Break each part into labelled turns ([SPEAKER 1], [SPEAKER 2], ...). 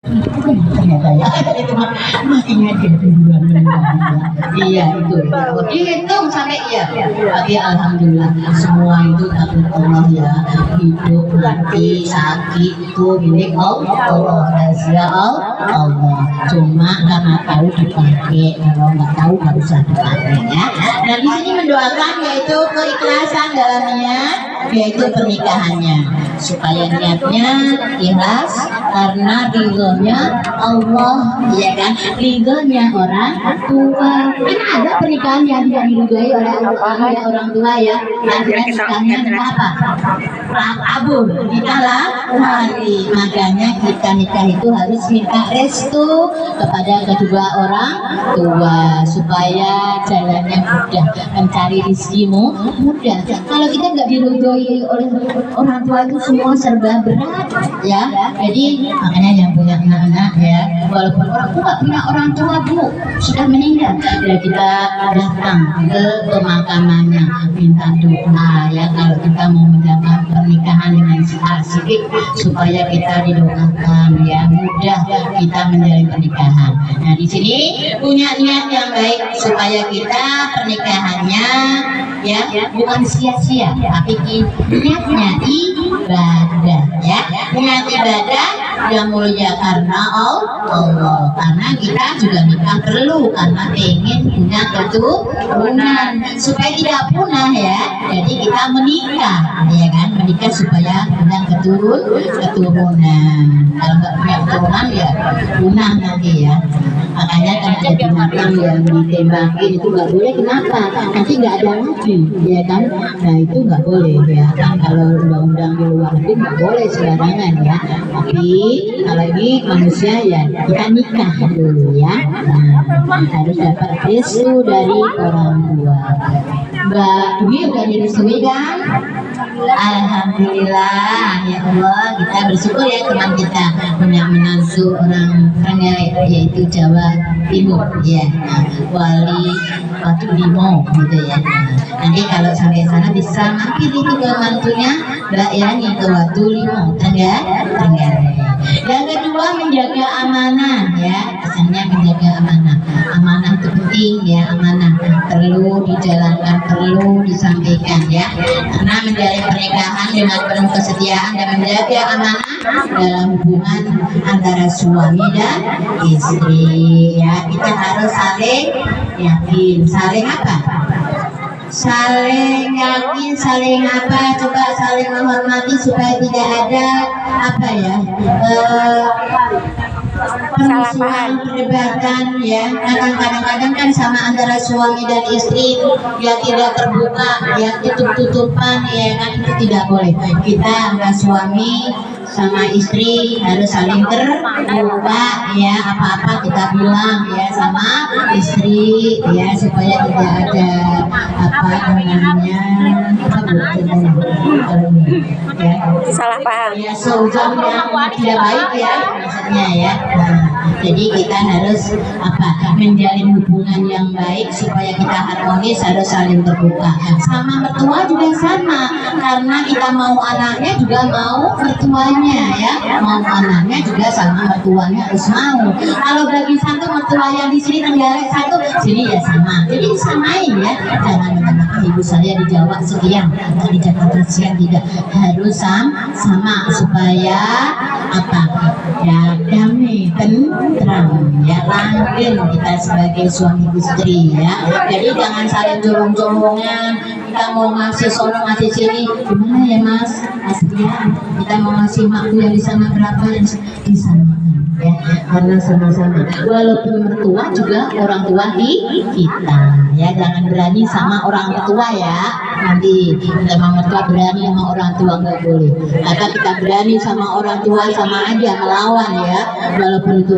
[SPEAKER 1] ternyata ya itu makinnya dia duluan iya itu dihitung sampai iya tapi alhamdulillah semua itu takdir Allah ya, hidup mati sakit itu milik Allah, rahasia Allah, cuma karena tahu dipakai, kalau nggak tahu nggak usah dipakai ya. Nah di sini mendoakan yaitu keikhlasan dalamnya, yaitu pernikahannya, supaya niatnya ikhlas karena ridhonya Allah, ya kan, ridhonya orang tua. Kan ada pernikahan yang tidak diridhoi oleh orang tua ya, akhirnya nikahnya apa? Kabur, nikahlah hari. Makanya kita nikah itu harus minta restu kepada kedua orang tua supaya jalannya mudah, mencari rezekimu mudah. Kalau kita nggak diridhoi oleh orang tua itu semua serba berat ya. Jadi makanya yang punya anak-anak ya, walaupun orang tua punya orang tua bu sudah meninggal, ya kita datang ke pemakamannya minta doa ya, kalau kita mau menjaga pernikahan dengan asik supaya kita didoakan ya, mudah kita menjalin pernikahan. Nah di sini punya niat yang baik supaya kita pernikahannya ya bukan sia-sia, tapi niatnya ibadah ya, niat ibadah yang mulia karena Allah, karena kita juga nikah perlu karena pengen punya keturunan supaya tidak punah ya. Jadi kita menikah ya kan, menikah supaya punya keturunan. Kalau nggak punya keturunan ya punah nanti ya. Makanya kan ada binatang yang ditembakin itu nggak boleh, kenapa? Nanti nggak ada lagi ya kan. Nah itu nggak boleh ya kan, kalau undang-undang di luar negeri nggak boleh sembarangan ya. Tapi kalau ini manusia ya kita nikah dulu ya. Nah, harus dapat restu dari orang tua. Mbak Dwi udah direstui kan? Alhamdulillah ya Allah, kita bersyukur ya teman kita punya menantu orang Trenggalek yaitu Jawa Timur ya. Nah, Wali Batu Limo gitu ya. Nanti kalau sampai sana bisa mampir itu ke mantunya Mbak Yani ke Batu Limo Trenggalek. Yang kedua menjaga amanah ya, pesannya menjaga amanah. Amanah itu penting ya, amanah perlu dijalankan, perlu disampaikan ya, karena menjalin pernikahan dengan penuh kesetiaan dan menjaga amanah dalam hubungan antara suami dan istri ya. Kita harus saling yakin, saling apa? Saling yakin, saling apa? Coba saling menghormati supaya tidak ada apa ya? Permusuhan, perdebatan ya. Kadang-kadang kan sama antara suami dan istri ya tidak terbuka, ya tutup-tutupan ya kan, itu tidak boleh. Kita antara suami sama istri harus saling terbuka ya, apa-apa kita bilang ya sama istri ya, supaya tidak ada apa namanya ya,
[SPEAKER 2] salah paham
[SPEAKER 1] ya, seujung yang tidak baik ya maksudnya ya. Nah, jadi kita harus apa, menjalin hubungan yang baik supaya kita harmonis, harus saling terbuka. Sama mertua juga sama, karena kita mau anaknya juga mau mertuanya ya, mau anaknya juga sama mertuanya harus mau. Kalau bagi satu mertua yang di sini Trenggalek satu, sini ya sama, jadi disamain ya. Jangan mengenal ibu saya di Jawa sekian, di Jakarta sekian, tidak, harus sama supaya apa ya, damai tentram ya, langgeng kita sebagai suami istri ya. Jadi jangan saling colong-colongan, kita mau ngasih sono ngasih sini, gimana ya mas Astrian, kita mau ngasih makku yang di sana berapa, yang di sana ya, karena sama-sama walaupun mertua juga orang tua kita ya. Jangan berani sama orang tua ya, nanti sama mertua berani sama orang tua nggak boleh. Maka kita berani sama orang tua sama aja melawan ya, walaupun itu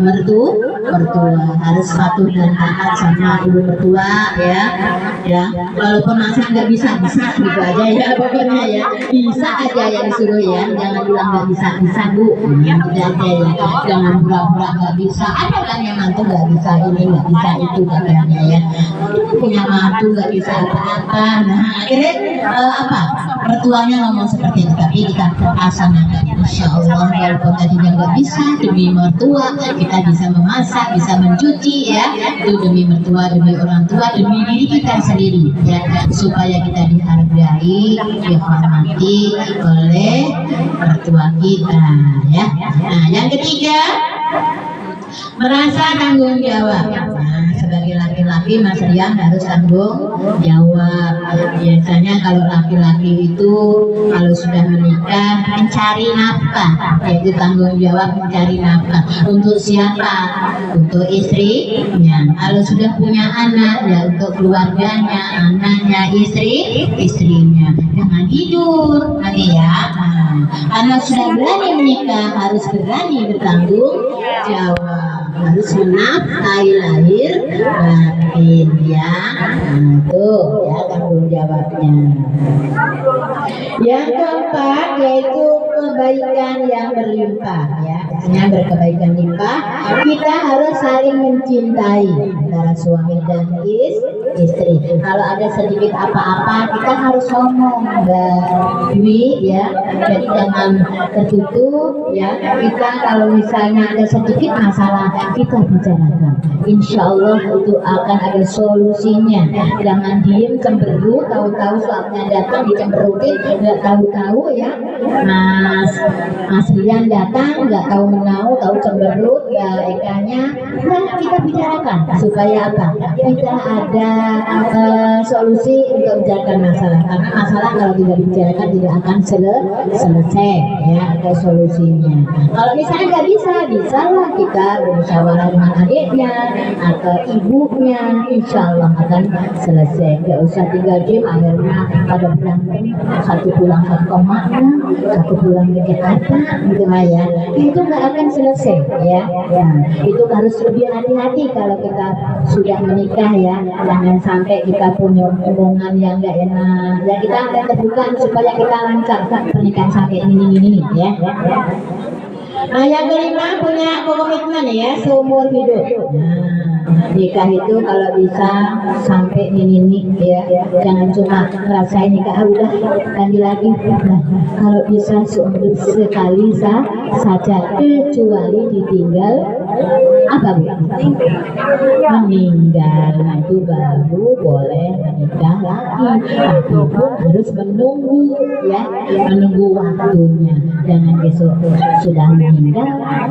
[SPEAKER 1] mertua harus patuh dan taat sama ibu mertua ya, walaupun masa nggak bisa gitu aja ya, pokoknya ya bisa aja yang disuruh ya, jangan bilang nggak bisa bu, tidak ada ya, jangan pura-pura nggak bisa. Ada kan yang mantu nggak bisa ini nggak bisa itu katanya ya, punya mantu nggak bisa apa-apa. Nah akhirnya apa, mertuanya ngomong seperti itu, tapi kita laksanakan. Insya Allah walaupun tadinya nggak bisa, demi mertua kita bisa memasak, bisa mencuci ya, itu demi mertua, demi orang tua, demi diri kita sendiri ya, supaya kita dihargai, dihormati oleh mertua kita ya. Nah, yang ketiga, merasa tanggung jawab. Nah, sebagai laki-laki Mas Rian harus tanggung jawab. Biasanya kalau laki-laki itu kalau sudah menikah mencari nafkah, yaitu tanggung jawab mencari nafkah. Untuk siapa? Untuk istrinya. Kalau sudah punya anak ya untuk keluarganya, anaknya, istrinya. Jangan tidur nanti ya. Nah, karena sudah berani menikah harus berani bertanggung jawab, harus menafkahi lahir batin ya. Nah, itu ya tanggung jawabnya. Yang keempat yaitu kebaikan yang berlimpah ya. Biasanya berkebaikan limpah, kita harus saling mencintai antara suami dan istri. Kalau ada sedikit apa-apa kita harus ngomong, Mbak Dwi ya. Jadi jangan tertutup ya. Kita kalau misalnya ada sedikit masalah kita bicarakan. Insya Allah itu akan ada solusinya. Jangan diem cemberut, tahu-tahu suaminya datang dicemberutin, nggak tahu-tahu ya. Mas Rian datang nggak tahu menau, tahu cemberut, ya ikannya. Nah, kita bicarakan supaya apa? Kita ada solusi untuk bicarakan masalah. Karena masalah kalau tidak dibicarakan tidak akan selesai ya, ada solusinya. Kalau misalnya nggak bisa lah kita bermusyawarah dengan adiknya atau ibunya, insya Allah akan selesai. Nggak usah tinggal diem akhirnya pada berantem, satu pulang satu kemana, satu pulang ke Jakarta gitu ya. Itu nggak akan selesai ya. Itu harus lebih hati-hati kalau kita sudah menikah ya. Jangan sampai kita punya hubungan yang nggak enak ya. Kita akan terbuka supaya kita lancar pernikahan sampai ini ya. Nah, yang kelima punya komitmen ya, seumur hidup. Nah, nikah itu kalau bisa sampai ini ya, jangan cuma ngerasain nikah udah ganti lagi. Nah, kalau bisa seumur sekali saja, kecuali ditinggal apa Bu? Meninggal. Nah, itu baru boleh menikah lagi, tapi pun harus menunggu ya, menunggu waktunya. Jangan besok sudah meninggal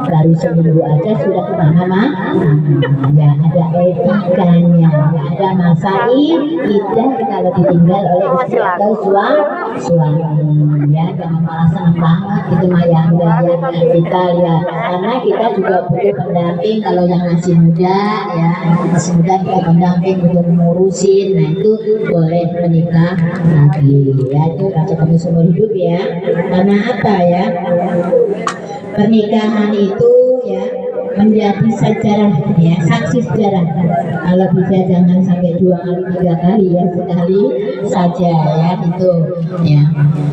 [SPEAKER 1] baru seminggu aja sudah kemana-mana ya, ada etikanya ya, ada masa iddah kalau ditinggal oleh istri atau suami ya. Jangan malah senang banget gitu mah ya, enggak ya. Kita lihat karena kita juga butuh pendamping. Kalau yang masih muda ya, masih muda kita pendamping untuk mengurusin. Nah, itu boleh menikah lagi ya, itu rasa kami seumur hidup ya. Karena apa ya, pernikahan itu ya menjadi sejarah ya, saksi sejarah. Kalau bisa jangan sampai 2 kali 3 kali ya, sekali saja ya itu ya.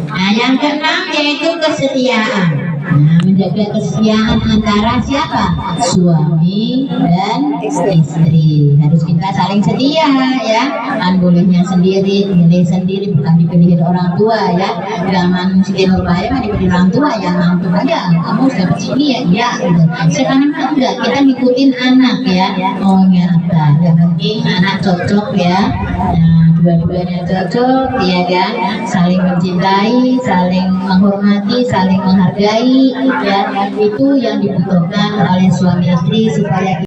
[SPEAKER 1] Nah, yang keenam yaitu kesetiaan. Nah, menjaga kesetiaan antara siapa? Suami dan istri. Harus kita saling setia ya. Kan bolehnya sendiri, pilih sendiri, bukan dipilihin orang tua ya. Zaman Siti Nurbaya mah dipilih orang tua ya, langsung aja kamu dapat sini ya, iya gitu. Sekarang kan enggak, kita ngikutin anak ya. Maunya apa? Yang penting anak cocok ya. Nah, dua-duanya cocok ya kan, saling mencintai, saling menghormati, saling menghargai ya, itu yang dibutuhkan oleh suami istri supaya